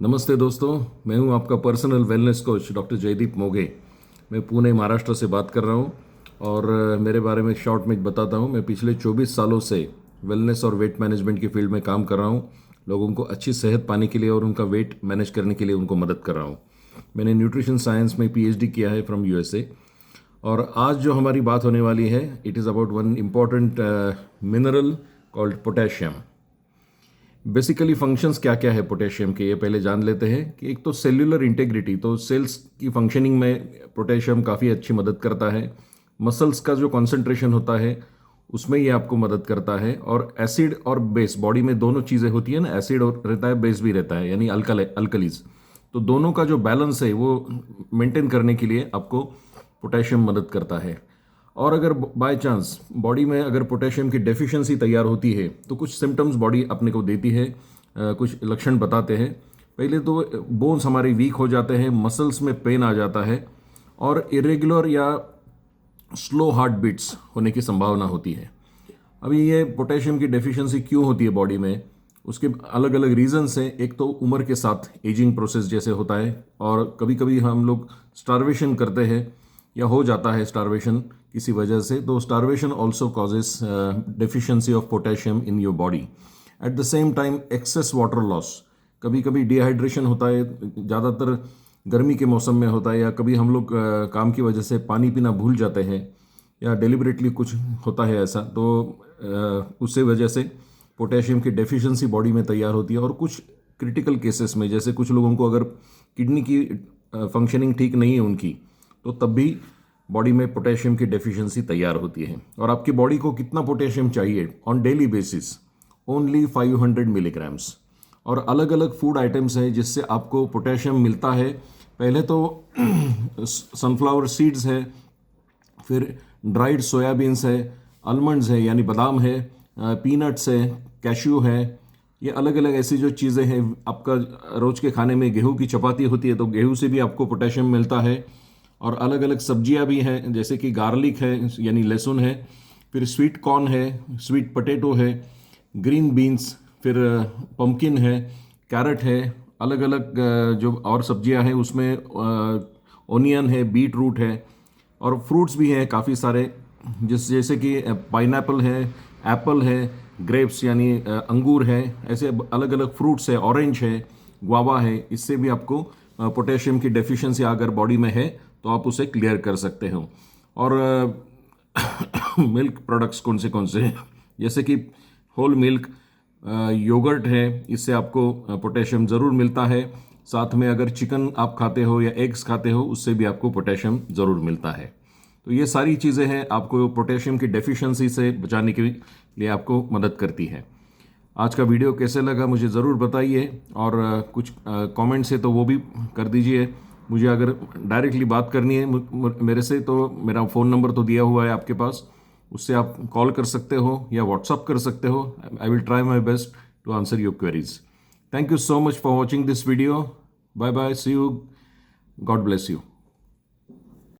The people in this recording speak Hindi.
नमस्ते दोस्तों, मैं हूं आपका personal wellness coach doctor Jaydeep Moghe. मैं पुणे महाराष्ट्र से बात कर रहा हूं और मेरे बारे में शॉर्ट में बताता हूं। मैं पिछले 24 सालों से वेलनेस और वेट मैनेजमेंट की फील्ड में काम कर रहा हूं। लोगों को अच्छी सेहत पाने के लिए और उनका वेट मैनेज करने के लिए उनको मदद कर रहा हूं। मैंने न्यूट्रिशन साइंस में PhD किया है फ्रॉम USA। और आज जो हमारी बात होने वाली है, it is about one important mineral called potassium. Basically functions क्या क्या है पोटेशियम के, ये पहले जान लेते हैं कि एक तो सेल्यूलर इंटेग्रिटी, तो सेल्स की फंक्शनिंग में पोटेशियम काफ़ी अच्छी मदद करता है। मसल्स का जो कॉन्सेंट्रेशन होता है उसमें ये आपको मदद करता है। और एसिड और बेस, बॉडी में दोनों चीज़ें होती है ना, एसिड और रहता है, बेस भी रहता है, यानी अल्कलीज। तो दोनों का जो बैलेंस है वो मेंटेन करने के लिए आपको पोटेशियम मदद करता है। और अगर बाय चांस बॉडी में अगर पोटेशियम की डेफिशिएंसी तैयार होती है तो कुछ सिम्टम्स बॉडी अपने को देती है, कुछ लक्षण बताते हैं। पहले तो बोन्स हमारे वीक हो जाते हैं, मसल्स में पेन आ जाता है और इरेगुलर या स्लो हार्ट बीट्स होने की संभावना होती है। अभी ये पोटेशियम की डेफिशिएंसी क्यों होती है बॉडी में, उसके अलग अलग रीजंस हैं। एक तो उम्र के साथ एजिंग प्रोसेस जैसे होता है, और कभी कभी हम लोग स्टार्वेशन करते हैं या हो जाता है स्टार्वेशन किसी वजह से, तो starvation also causes deficiency of potassium in your body. At the same time excess water loss, कभी कभी डिहाइड्रेशन होता है, ज़्यादातर गर्मी के मौसम में होता है, या कभी हम लोग काम की वजह से पानी पीना भूल जाते हैं या डेलिबरेटली कुछ होता है ऐसा, तो उससे वजह से पोटेशियम की डेफिशिएंसी बॉडी में तैयार होती है। और कुछ क्रिटिकल केसेस में, जैसे कुछ लोगों को अगर किडनी की फंक्शनिंग ठीक नहीं है उनकी, तो तब भी बॉडी में पोटेशियम की डेफिशिएंसी तैयार होती है। और आपकी बॉडी को कितना पोटेशियम चाहिए on daily basis? Only 500 milligrams. और अलग अलग फूड आइटम्स हैं जिससे आपको पोटेशियम मिलता है। पहले तो सनफ्लावर सीड्स है, फिर ड्राइड सोयाबीन्स है, आलमंड्स है यानी बादाम है, पीनट्स है, कैश्यू है। ये अलग अलग ऐसी जो चीज़ें हैं, आपका रोज के खाने में गेहूं की चपाती होती है तो गेहूं से भी आपको पोटेशियम मिलता है। और अलग अलग सब्जियां भी हैं, जैसे कि गार्लिक है यानी लहसुन है, फिर स्वीट कॉर्न है, स्वीट पोटैटो है, ग्रीन बीन्स, फिर पम्पकिन है, कैरेट है, अलग अलग जो और सब्जियां हैं उसमें ओनियन है, बीट रूट है। और फ्रूट्स भी हैं काफ़ी सारे, जैसे कि पाइनएप्पल है, एप्पल है, ग्रेप्स यानी अंगूर है। ऐसे अलग अलग फ्रूट्स है, ऑरेंज है, गुआवा है। इससे भी आपको पोटेशियम की डेफिशिएंसी अगर बॉडी में है तो आप उसे क्लियर कर सकते हो। और मिल्क प्रोडक्ट्स कौन से हैं, जैसे कि होल मिल्क, योगर्ट है, इससे आपको पोटेशियम ज़रूर मिलता है। साथ में अगर चिकन आप खाते हो या एग्स खाते हो, उससे भी आपको पोटेशियम ज़रूर मिलता है। तो ये सारी चीज़ें हैं आपको पोटेशियम की डेफिशिएंसी से बचाने के लिए आपको मदद करती है। आज का वीडियो कैसे लगा मुझे ज़रूर बताइए, और कुछ कमेंट्स है तो वो भी कर दीजिए। मुझे अगर डायरेक्टली बात करनी है मेरे से, तो मेरा फ़ोन नंबर तो दिया हुआ है आपके पास, उससे आप कॉल कर सकते हो या व्हाट्सअप कर सकते हो। I will try my best to answer your queries. Thank you so much for watching this video. Bye bye, see you, God bless you.